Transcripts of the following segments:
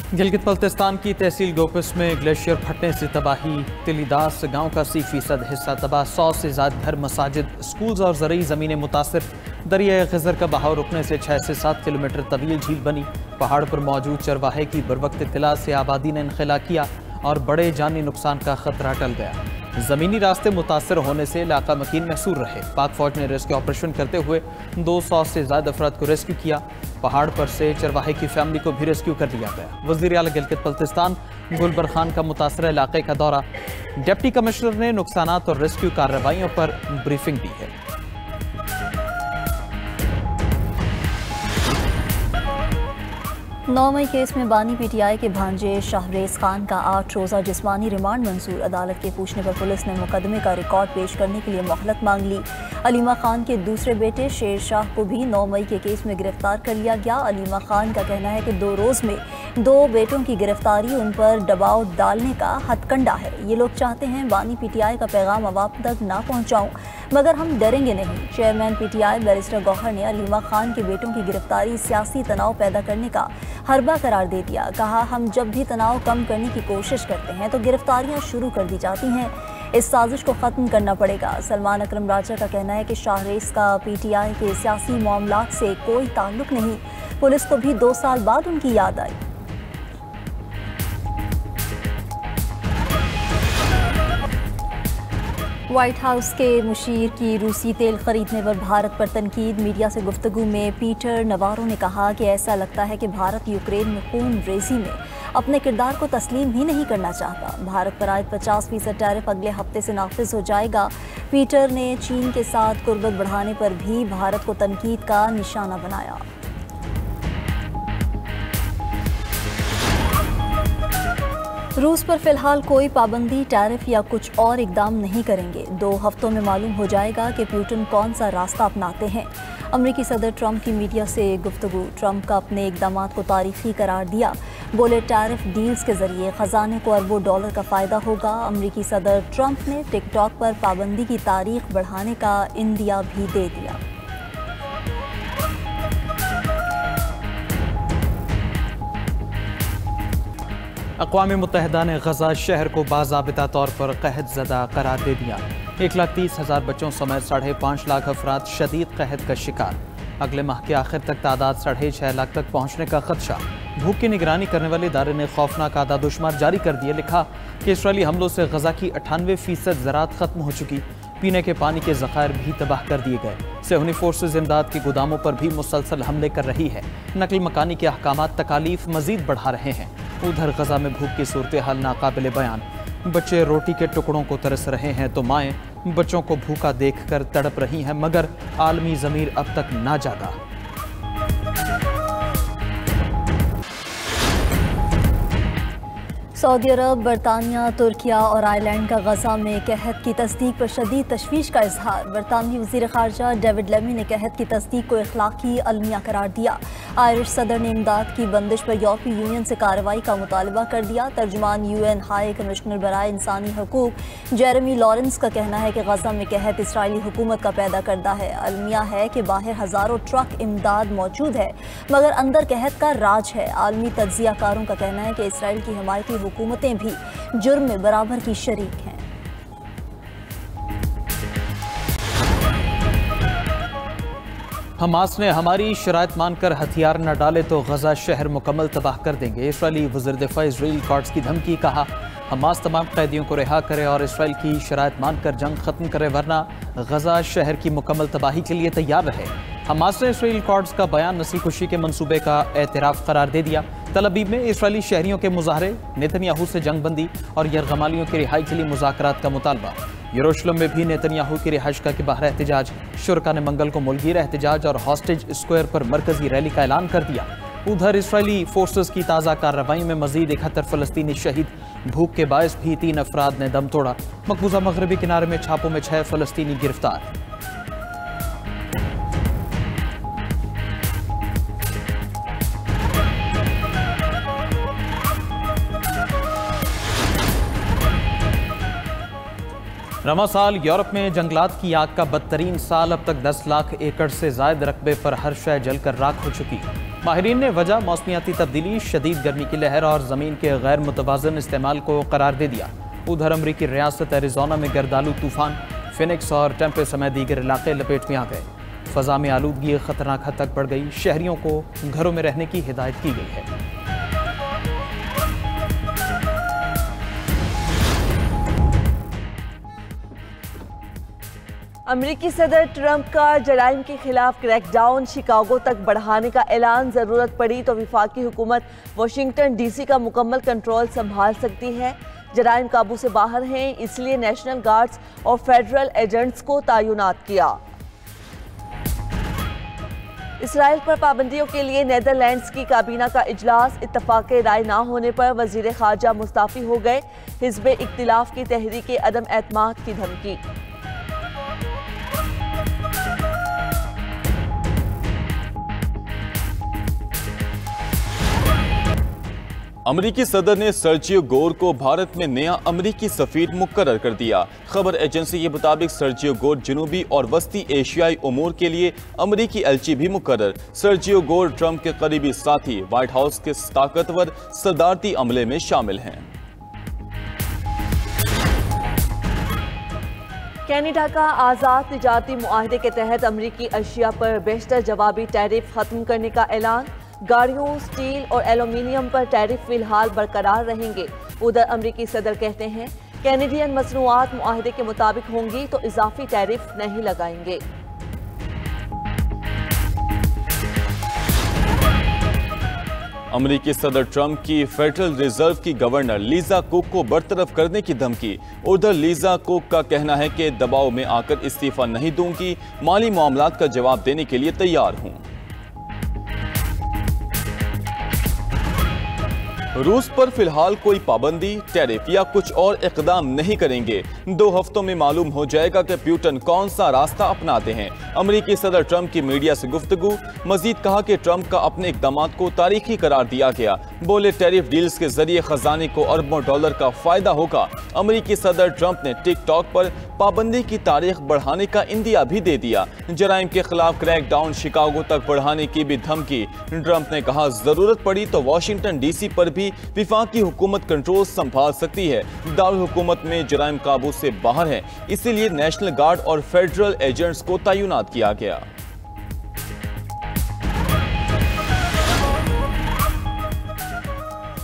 गिलगित बल्तिस्तान की तहसील गोपस में ग्लेशियर फटने से तबाही। तिलीदास गांव का 80% हिस्सा तबाह, 100 से ज्यादा घर, मसाजिद, स्कूल्स और ज़रूरी ज़मीनें मुतासिर। दरिया खज़र का बहाव रुकने से 6 से 7 किलोमीटर तवील झील बनी। पहाड़ पर मौजूद चरवाहे की बरवक्त इत्तला से आबादी ने इनखला किया और बड़े जानी नुकसान का खतरा टल गया। ज़मीनी रास्ते मुतासर होने से इलाका मकीन महसूर रहे। पाक फौज ने रेस्क्यू ऑपरेशन करते हुए 200 से ज़्यादा अफराद को रेस्क्यू किया। पहाड़ पर से चरवाहे की फैमिली को भी रेस्क्यू कर लिया गया। वज़ीर आला गिलगित बल्तिस्तान गुलबर खान का मुतासरा इलाके का दौरा। डिप्टी कमिश्नर ने नुकसानात और रेस्क्यू कार्रवाइयों पर ब्रीफिंग दी है। 9 मई केस में बानी पीटीआई के भांजे शाहरेज खान का 8 रोज़ा जिस्मानी रिमांड मंजूर। अदालत के पूछने पर पुलिस ने मुकदमे का रिकॉर्ड पेश करने के लिए मोहलत मांग ली। अलीमा खान के दूसरे बेटे शेर शाह को भी 9 मई के केस में गिरफ्तार कर लिया गया। अलीमा खान का कहना है कि 2 रोज़ में 2 बेटों की गिरफ्तारी उन पर दबाव डालने का हथकंडा है। ये लोग चाहते हैं बानी पीटीआई का पैगाम अवाम तक ना पहुँचाऊँ, मगर हम डरेंगे नहीं। चेयरमैन पीटीआई बैरिस्टर गौहर ने अलीमा खान के बेटों की गिरफ्तारी सियासी तनाव पैदा करने का हरबा करार दे दिया। कहा, हम जब भी तनाव कम करने की कोशिश करते हैं तो गिरफ्तारियां शुरू कर दी जाती हैं। इस साजिश को ख़त्म करना पड़ेगा। सलमान अकरम राजा का कहना है कि शाहरेज का पीटीआई के सियासी मामलात से कोई ताल्लुक नहीं। पुलिस को भी 2 साल बाद उनकी याद आई। व्हाइट हाउस के मुशीर की रूसी तेल खरीदने पर भारत पर तनकीद। मीडिया से गुफ्तगू में पीटर नवारो ने कहा कि ऐसा लगता है कि भारत यूक्रेन में खून रेजी में अपने किरदार को तस्लीम ही नहीं करना चाहता। भारत पर आयद 50% टैरिफ अगले हफ्ते से नाफिज हो जाएगा। पीटर ने चीन के साथ कुर्बत बढ़ाने पर भी भारत को तनकीद का निशाना बनाया। रूस पर फिलहाल कोई पाबंदी, टैरिफ या कुछ और इकदाम नहीं करेंगे। 2 हफ्तों में मालूम हो जाएगा कि पुतिन कौन सा रास्ता अपनाते हैं। अमेरिकी सदर ट्रंप की मीडिया से गुफ्तगू। ट्रंप का अपने इकदामात को तारीखी करार दिया। बोले, टैरिफ डील्स के जरिए खजाने को अरबों डॉलर का फ़ायदा होगा। अमेरिकी सदर ट्रंप ने टिकटॉक पर पाबंदी की तारीख बढ़ाने का इंदिया भी दे दिया। अक़वाम मुत्तहिदा ने गजा शहर को बाज़ाबिता तौर पर कहत ज़दा करार दे दिया। 1,30,000 बच्चों समेत 5.5 लाख अफराद शदीद कहत का शिकार। अगले माह के आखिर तक तादाद 6.5 लाख तक पहुँचने का खदशा। भूख की निगरानी करने वाले इदारे ने खौफनाक आदादोशुमार जारी कर दिए। लिखा कि इसराइली हमलों से गजा की 98% ज़राअत ख़त्म हो चुकी। पीने के पानी के ज़खायर भी तबाह कर दिए गए। सेहूनी फोर्सेज इमदाद के गोदामों पर भी मुसलसल हमले कर रही है। नकल मकानी के अहकामात तकालीफ मजीद बढ़ा रहे हैं। उधर गजा में भूख की सूरत हाल नाकाबिले बयान। बच्चे रोटी के टुकड़ों को तरस रहे हैं तो माएँ बच्चों को भूखा देखकर तड़प रही हैं, मगर आलमी ज़मीर अब तक ना जागा। सऊदी अरब, बरतानिया, तुर्किया और आयरलैंड का गजा में कहत की तस्दीक पर शदीद तशवीश का इजहार। बरतानवी वज़ीर ख़ारजा डेविड लेमी ने कहत की तस्दीक को इखलाकी अलमिया करार दिया। आयरिश सदर ने इमदाद की बंदिश पर यूरोपीय यूनियन से कार्रवाई का मुतालबा कर दिया। तर्जुमान UN हाई कमिश्नर बराए इंसानी हकूक जेरेमी लॉरेंस का कहना है कि गजा में कहत इसराइली हुकूमत का पैदा करदा है। अलमिया है कि बाहर हज़ारों ट्रक इमदाद मौजूद है, मगर अंदर कहत का राज है। आलमी तज्जियाकारों का कहना है कि इसराइल की हिमायती हुकूमतें भी जुर्म में बराबर की शरीक हैं। हमास ने हमारी शराइत मानकर हथियार न डाले तो गजा शहर मुकम्मल तबाह कर देंगे। इसराइली वज़ीर दिफा इजराइल कॉट्स की धमकी। कहा, हमास तमाम कैदियों को रिहा करे और इसराइल की शराइत मानकर जंग खत्म करे, वरना गजा शहर की मुकम्मल तबाही के लिए तैयार रहे। हमास ने इसराइल कॉट्स का बयान नस्ल कुशी के मंसूबे का एतराफ़ करार दे दिया। तल अवीव में इसराइली शहरियों के मुजाहरे, नेतन्याहू से जंग बंदी और यरगमालियों की रिहाई के लिए मुज़ाकरात का मुतालबा। यरूशलेम में भी नेतन्याहू की रिहाइशगाह के बाहर एहतजाज। शुरका ने मंगल को मुल्कीर एहतजाज और हॉस्टेज स्क्वायर पर मरकजी रैली का ऐलान कर दिया। उधर इसराइली फोर्सेस की ताज़ा कार्रवाई में मजीद 71 फ़लस्तीनी शहीद। भूख के बायस भी 3 अफराद ने दम तोड़ा। मकबूजा मगरबी किनारे में छापों में 6 फ़लस्तीनी गिरफ्तार। रमा साल यूरोप में जंगलात की आग का बदतरीन साल। अब तक 10 लाख एकड़ से ज़ायद रकबे पर हर शय जलकर राख हो चुकी। माहिरीन ने वजह मौसमियाती तब्दीली, शदीद गर्मी की लहर और ज़मीन के गैर मुतवाज़न इस्तेमाल को करार दे दिया। उधर अमरीकी रियासत एरिज़ोना में गर्दालू तूफान फिनिक्स और टेम्पे समेत दीगर इलाके लपेट में आ गए। फ़ज़ा में आलूदगी खतरनाक हद तक बढ़ गई। शहरियों को घरों में रहने की हिदायत की गई है। अमेरिकी सदर ट्रंप का जराइम के खिलाफ क्रैकडाउन शिकागो तक बढ़ाने का ऐलान। ज़रूरत पड़ी तो वफाकी हुकूमत वाशिंगटन डीसी का मुकम्मल कंट्रोल संभाल सकती है। जराइम काबू से बाहर हैं, इसलिए नेशनल गार्ड्स और फेडरल एजेंट्स को तैनात किया। इसराइल पर पाबंदियों के लिए नीदरलैंड्स की काबीना का इजलास। इत्तफाक राय ना होने पर वजीर खारजा मुस्ताफी हो गए। हिज़्ब इख्तिलाफ की तहरीक अदम एतमाद की धमकी। अमरीकी सदर ने सर्जियो गोर को भारत में नया अमरीकी सफीर मुकर्रर कर दिया। खबर एजेंसी के मुताबिक सर्जियो गोर जनूबी और वस्ती एशियाई उमूर के लिए अमरीकी एलची भी मुकर्रर। सर्जियो गोर ट्रंप के करीबी साथी व्हाइट हाउस के ताकतवर सदारती अमले में शामिल हैं। कनाडा का आज़ाद तिजारती मुआहदे के तहत अमरीकी अशिया पर बेशतर जवाबी टैरिफ खत्म करने का ऐलान। गाड़ियों, स्टील और एल्यूमीनियम पर टैरिफ फिलहाल बरकरार रहेंगे। उधर अमरीकी सदर कहते हैं कैनेडियन मसनूआत मुआहदे के मुताबिक होंगी तो इजाफी टैरिफ नहीं लगाएंगे। अमरीकी सदर ट्रंप की फेडरल रिजर्व की गवर्नर लीजा कुक को बरतरफ करने की धमकी। उधर लीजा कुक का कहना है कि दबाव में आकर इस्तीफा नहीं दूंगी, माली मामलात का जवाब देने के लिए तैयार हूं। रूस पर फिलहाल कोई पाबंदी, टैरिफ या कुछ और इकदाम नहीं करेंगे। 2 हफ्तों में मालूम हो जाएगा कि प्यूटन कौन सा रास्ता अपनाते हैं। अमरीकी सदर ट्रंप की मीडिया से गुफ्तगू। मजीद कहा कि ट्रंप का अपने इकदामात को तारीखी करार दिया गया। बोले टैरिफ डील्स के जरिए खजाने को अरबों डॉलर का फायदा होगा। अमरीकी सदर ट्रंप ने टिकटॉक पर पाबंदी की तारीख बढ़ाने का इंदिया भी दे दिया। जराइम के खिलाफ क्रैकडाउन शिकागो तक बढ़ाने की भी धमकी। ट्रंप ने कहा जरूरत पड़ी तो वाशिंगटन डीसी पर भी वफाकी हुकूमत कंट्रोल संभाल सकती है। दारुल हुकूमत में जराइम काबू से बाहर है, इसीलिए नेशनल गार्ड और फेडरल एजेंट्स को तैनात किया गया।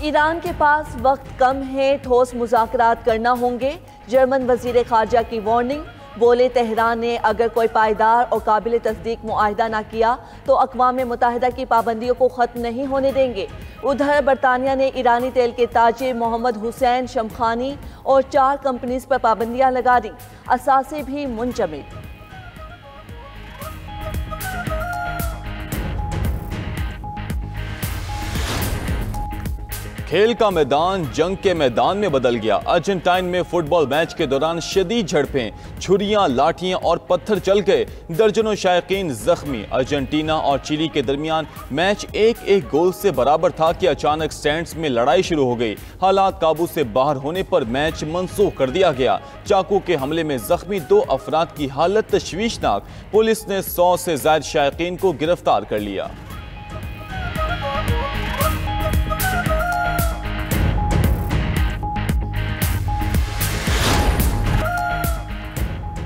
ईरान के पास वक्त कम है, ठोस मुज़ाकरात करना होंगे। जर्मन वजीर खारजा की वार्निंग। बोले तेहरान ने अगर कोई पायदार और काबिल तस्दीक मुआहिदा ना किया तो अक़वाम मुत्तहिदा की पाबंदियों को ख़त्म नहीं होने देंगे। उधर बरतानिया ने ईरानी तेल के ताजिर मोहम्मद हुसैन शमखानी और 4 कंपनीज पर पाबंदियां लगा दी। असासे भी मुंजमद। खेल का मैदान जंग के मैदान में बदल गया। अर्जेंटाइन में फुटबॉल मैच के दौरान शदीद झड़पें, छुरियां, लाठियां और पत्थर चल गए। दर्जनों शायकीन जख्मी। अर्जेंटीना और चिली के दरमियान मैच 1-1 गोल से बराबर था कि अचानक स्टैंड्स में लड़ाई शुरू हो गई। हालात काबू से बाहर होने पर मैच मनसूख कर दिया गया। चाकू के हमले में जख्मी 2 अफराद की हालत तशवीशनाक। पुलिस ने 100 से ज्यादा शायकीन को गिरफ्तार कर लिया।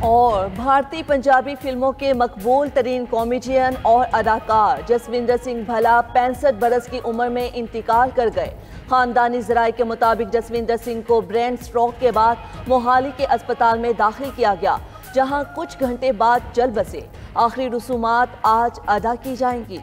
और भारतीय पंजाबी फिल्मों के मकबूल तरीन कॉमेडियन और अदाकार जसविंदर सिंह भला 65 बरस की उम्र में इंतकाल कर गए। खानदानी ज़राए के मुताबिक जसविंदर सिंह को ब्रेन स्ट्रोक के बाद मोहाली के अस्पताल में दाखिल किया गया, जहां कुछ घंटे बाद चल बसे। आखिरी रसूमात आज अदा की जाएंगी।